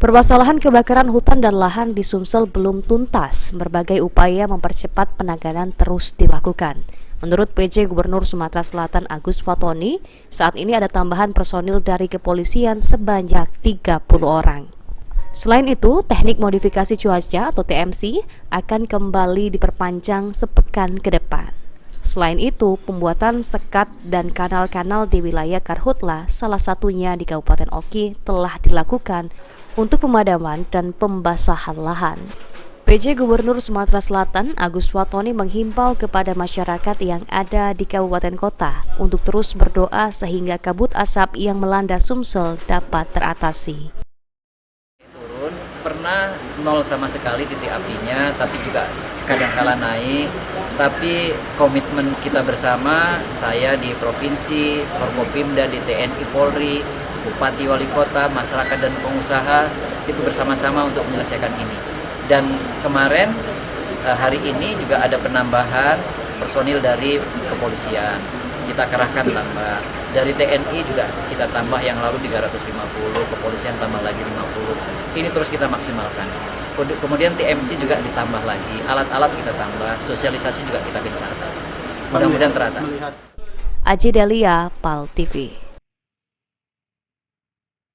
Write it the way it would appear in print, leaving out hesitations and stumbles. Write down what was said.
Permasalahan kebakaran hutan dan lahan di Sumsel belum tuntas. Berbagai upaya mempercepat penanganan terus dilakukan. Menurut PJ Gubernur Sumatera Selatan Agus Fatoni, saat ini ada tambahan personil dari kepolisian sebanyak 30 orang. Selain itu, teknik modifikasi cuaca atau TMC akan kembali diperpanjang sepekan ke depan. Selain itu, pembuatan sekat dan kanal-kanal di wilayah Karhutla, salah satunya di Kabupaten Oki, telah dilakukan untuk pemadaman dan pembasahan lahan. PJ Gubernur Sumatera Selatan Agus Fatoni menghimbau kepada masyarakat yang ada di kabupaten kota untuk terus berdoa sehingga kabut asap yang melanda Sumsel dapat teratasi. Turun pernah nol sama sekali titik apinya, tapi juga kadang-kala naik. Tapi komitmen kita bersama, saya di provinsi, Forkopimda di TNI Polri, Bupati, Wali Kota, masyarakat dan pengusaha itu bersama-sama untuk menyelesaikan ini. Dan kemarin hari ini juga ada penambahan personil dari kepolisian. Kita kerahkan tambah. Dari TNI juga kita tambah, yang lalu 350, kepolisian tambah lagi 50. Ini terus kita maksimalkan. Kemudian TMC juga ditambah lagi, alat-alat kita tambah, sosialisasi juga kita gencarkan. Mudah-mudahan teratasi. Aji Delia, PAL TV.